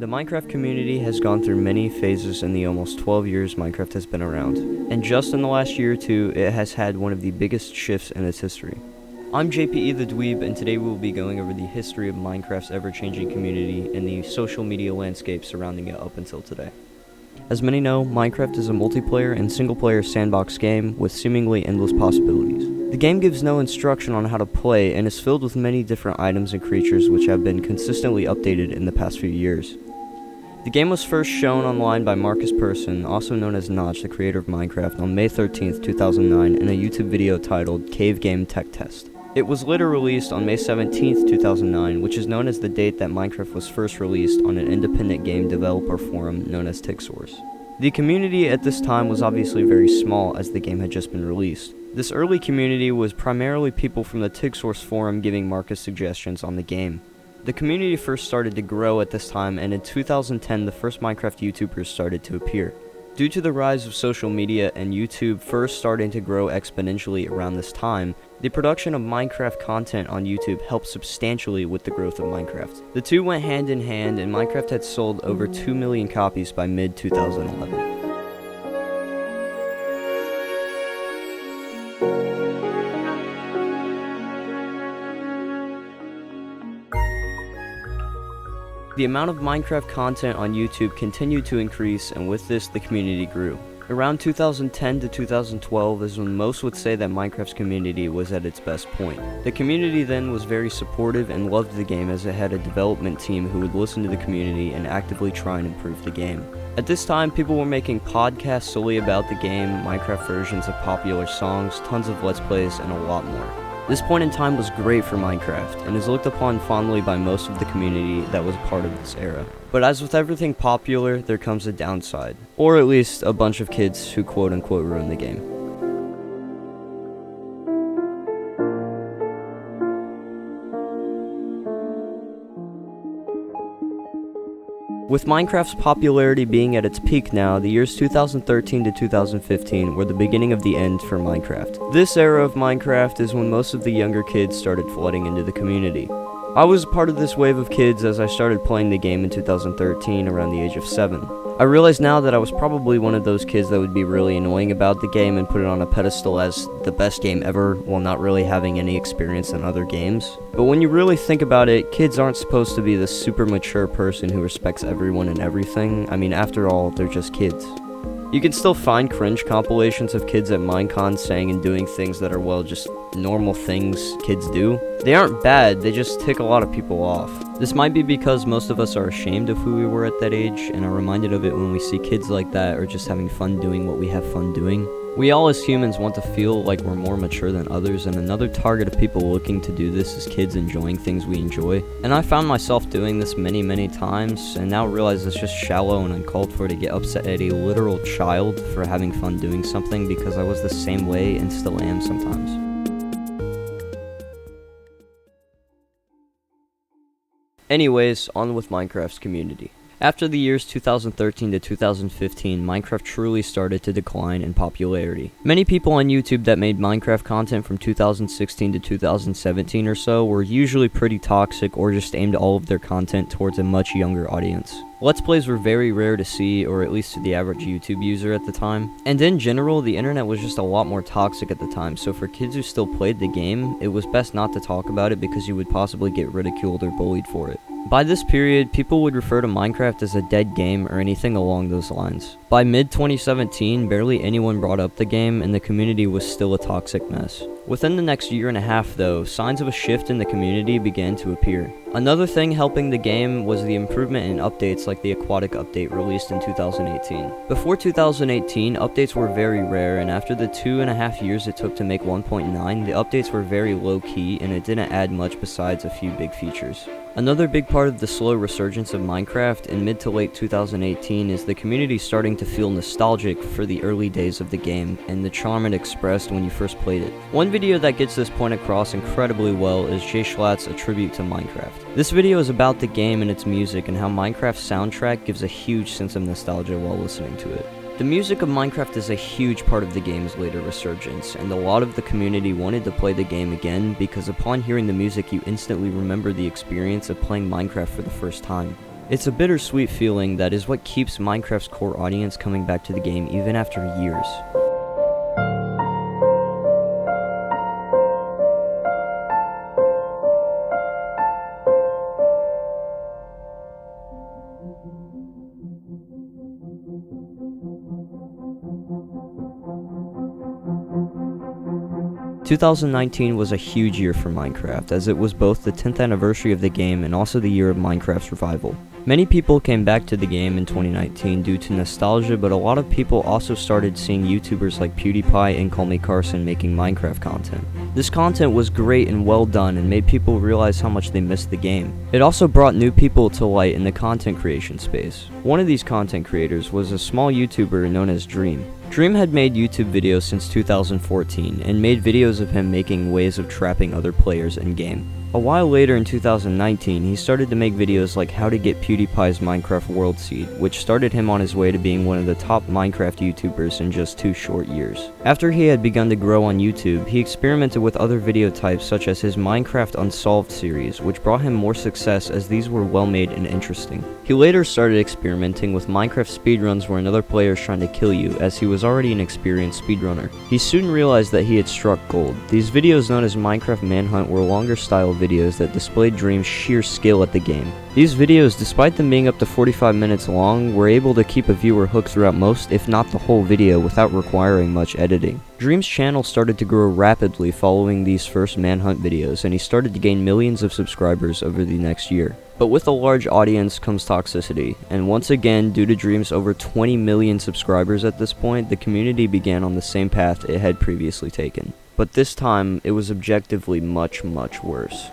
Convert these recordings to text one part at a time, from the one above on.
The Minecraft community has gone through many phases in the almost 12 years Minecraft has been around, and just in the last year or two, it has had one of the biggest shifts in its history. I'm JPE the Dweeb, and today we will be going over the history of Minecraft's ever-changing community and the social media landscape surrounding it up until today. As many know, Minecraft is a multiplayer and single-player sandbox game with seemingly endless possibilities. The game gives no instruction on how to play and is filled with many different items and creatures which have been consistently updated in the past few years. The game was first shown online by Marcus Persson, also known as Notch, the creator of Minecraft, on May 13th, 2009 in a YouTube video titled Cave Game Tech Test. It was later released on May 17th, 2009, which is known as the date that Minecraft was first released on an independent game developer forum known as TigSource. The community at this time was obviously very small as the game had just been released. This early community was primarily people from the TigSource forum giving Marcus suggestions on the game. The community first started to grow at this time, and in 2010 the first Minecraft YouTubers started to appear. Due to the rise of social media and YouTube first starting to grow exponentially around this time, the production of Minecraft content on YouTube helped substantially with the growth of Minecraft. The two went hand in hand, and Minecraft had sold over 2 million copies by mid-2011. The amount of Minecraft content on YouTube continued to increase, and with this, the community grew. Around 2010 to 2012 is when most would say that Minecraft's community was at its best point. The community then was very supportive and loved the game, as it had a development team who would listen to the community and actively try and improve the game. At this time, people were making podcasts solely about the game, Minecraft versions of popular songs, tons of Let's Plays, and a lot more. This point in time was great for Minecraft, and is looked upon fondly by most of the community that was part of this era. But as with everything popular, there comes a downside, or at least a bunch of kids who quote-unquote ruin the game. With Minecraft's popularity being at its peak now, the years 2013 to 2015 were the beginning of the end for Minecraft. This era of Minecraft is when most of the younger kids started flooding into the community. I was part of this wave of kids as I started playing the game in 2013 around the age of 7. I realize now that I was probably one of those kids that would be really annoying about the game and put it on a pedestal as the best game ever while not really having any experience in other games. But when you really think about it, kids aren't supposed to be this super mature person who respects everyone and everything. I mean, after all, they're just kids. You can still find cringe compilations of kids at Minecon saying and doing things that are, well, just normal things kids do. They aren't bad, they just tick a lot of people off. This might be because most of us are ashamed of who we were at that age, and are reminded of it when we see kids like that or just having fun doing what we have fun doing. We all as humans want to feel like we're more mature than others, and another target of people looking to do this is kids enjoying things we enjoy. And I found myself doing this many times, and now realize it's just shallow and uncalled for to get upset at a literal child for having fun doing something, because I was the same way and still am sometimes. Anyways, on with Minecraft's community. After the years 2013 to 2015, Minecraft truly started to decline in popularity. Many people on YouTube that made Minecraft content from 2016 to 2017 or so were usually pretty toxic or just aimed all of their content towards a much younger audience. Let's Plays were very rare to see, or at least to the average YouTube user at the time. And in general, the internet was just a lot more toxic at the time, so for kids who still played the game, it was best not to talk about it because you would possibly get ridiculed or bullied for it. By this period, people would refer to Minecraft as a dead game or anything along those lines. By mid-2017, barely anyone brought up the game, and the community was still a toxic mess. Within the next year and a half, though, signs of a shift in the community began to appear. Another thing helping the game was the improvement in updates like the Aquatic update released in 2018. Before 2018, updates were very rare, and after the 2.5 years it took to make 1.9, the updates were very low-key, and it didn't add much besides a few big features. Another big part of the slow resurgence of Minecraft in mid to late 2018 is the community starting to feel nostalgic for the early days of the game and the charm it expressed when you first played it. One video that gets this point across incredibly well is Jay Schlatt's A Tribute to Minecraft. This video is about the game and its music and how Minecraft's soundtrack gives a huge sense of nostalgia while listening to it. The music of Minecraft is a huge part of the game's later resurgence, and a lot of the community wanted to play the game again because upon hearing the music you instantly remember the experience of playing Minecraft for the first time. It's a bittersweet feeling that is what keeps Minecraft's core audience coming back to the game even after years. 2019 was a huge year for Minecraft, as it was both the 10th anniversary of the game and also the year of Minecraft's revival. Many people came back to the game in 2019 due to nostalgia, but a lot of people also started seeing YouTubers like PewDiePie and Call Me Carson making Minecraft content. This content was great and well done and made people realize how much they missed the game. It also brought new people to light in the content creation space. One of these content creators was a small YouTuber known as Dream. Dream had made YouTube videos since 2014 and made videos of him making ways of trapping other players in-game. A while later in 2019, he started to make videos like how to get PewDiePie's Minecraft World Seed, which started him on his way to being one of the top Minecraft YouTubers in just 2 short years. After he had begun to grow on YouTube, he experimented with other video types such as his Minecraft Unsolved series, which brought him more success as these were well made and interesting. He later started experimenting with Minecraft speedruns where another player is trying to kill you, as he was already an experienced speedrunner. He soon realized that he had struck gold. These videos known as Minecraft Manhunt were longer style videos that displayed Dream's sheer skill at the game. These videos, despite them being up to 45 minutes long, were able to keep a viewer hooked throughout most, if not the whole video, without requiring much editing. Dream's channel started to grow rapidly following these first Manhunt videos, and he started to gain millions of subscribers over the next year. But with a large audience comes toxicity, and once again, due to Dream's over 20 million subscribers at this point, the community began on the same path it had previously taken. But this time, it was objectively much worse.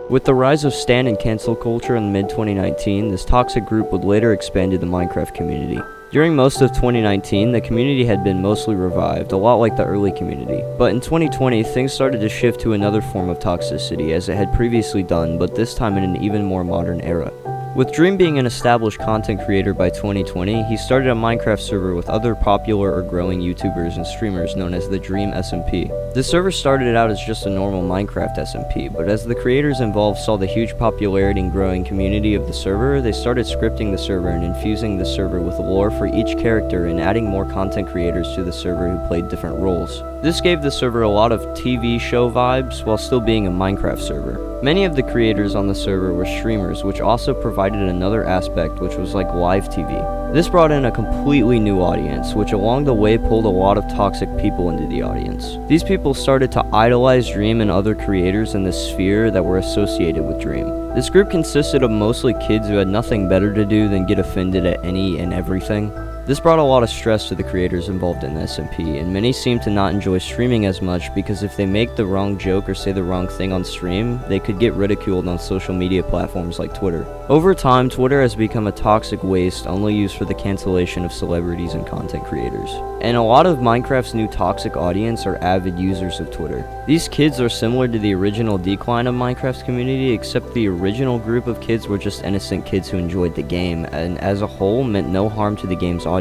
With the rise of stan and cancel culture in mid-2019, this toxic group would later expand to the Minecraft community. During most of 2019, the community had been mostly revived, a lot like the early community. But in 2020, things started to shift to another form of toxicity as it had previously done, but this time in an even more modern era. With Dream being an established content creator by 2020, he started a Minecraft server with other popular or growing YouTubers and streamers known as the Dream SMP. This server started out as just a normal Minecraft SMP, but as the creators involved saw the huge popularity and growing community of the server, they started scripting the server and infusing the server with lore for each character and adding more content creators to the server who played different roles. This gave the server a lot of TV show vibes while still being a Minecraft server. Many of the creators on the server were streamers, which also provided another aspect, which was like live TV. This brought in a completely new audience, which along the way pulled a lot of toxic people into the audience. These people started to idolize Dream and other creators in the sphere that were associated with Dream. This group consisted of mostly kids who had nothing better to do than get offended at any and everything. This brought a lot of stress to the creators involved in the SMP, and many seem to not enjoy streaming as much because if they make the wrong joke or say the wrong thing on stream, they could get ridiculed on social media platforms like Twitter. Over time, Twitter has become a toxic waste only used for the cancellation of celebrities and content creators. And a lot of Minecraft's new toxic audience are avid users of Twitter. These kids are similar to the original decline of Minecraft's community, except the original group of kids were just innocent kids who enjoyed the game, and as a whole meant no harm to the game's audience.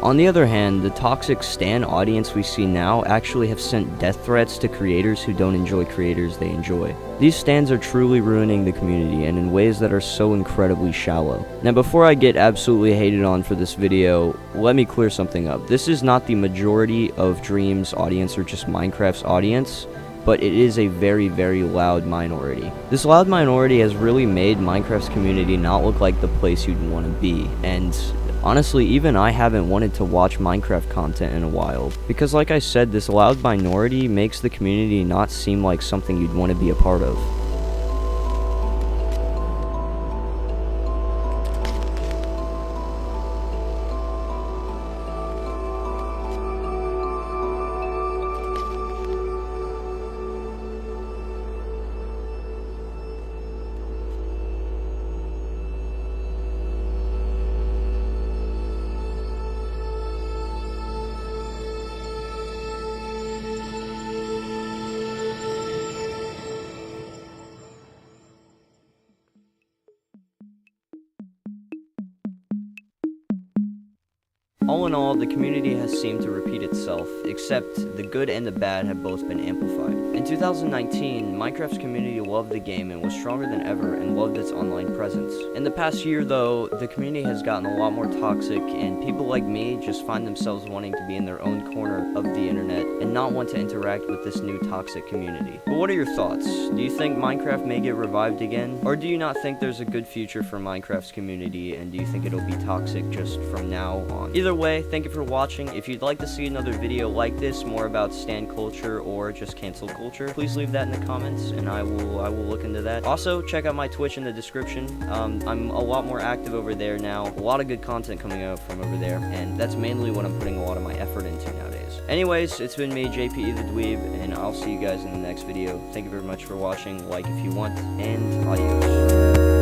On the other hand, the toxic stan audience we see now actually have sent death threats to creators who don't enjoy creators they enjoy. These stans are truly ruining the community and in ways that are so incredibly shallow. Now before I get absolutely hated on for this video, let me clear something up. This is not the majority of Dream's audience or just Minecraft's audience, but it is a very loud minority. This loud minority has really made Minecraft's community not look like the place you'd want to be, and honestly, even I haven't wanted to watch Minecraft content in a while, because like I said, this loud minority makes the community not seem like something you'd want to be a part of. All in all, the community has seemed to repeat itself, except the good and the bad have both been amplified. In 2019, Minecraft's community loved the game and was stronger than ever and loved its online presence. In the past year though, the community has gotten a lot more toxic, and people like me just find themselves wanting to be in their own corner of the internet and not want to interact with this new toxic community. But what are your thoughts? Do you think Minecraft may get revived again? Or do you not think there's a good future for Minecraft's community, and do you think it'll be toxic just from now on? Either way, thank you for watching. If you'd like to see another video like this, more about stan culture or just cancel culture, please leave that in the comments and I will look into that. Also, check out my Twitch in the description. I'm a lot more active over there now. A lot of good content coming out from over there, and that's mainly what I'm putting a lot of my effort into nowadays. Anyways, it's been me, JP the Dweeb, and I'll see you guys in the next video. Thank you very much for watching. Like if you want, and adios.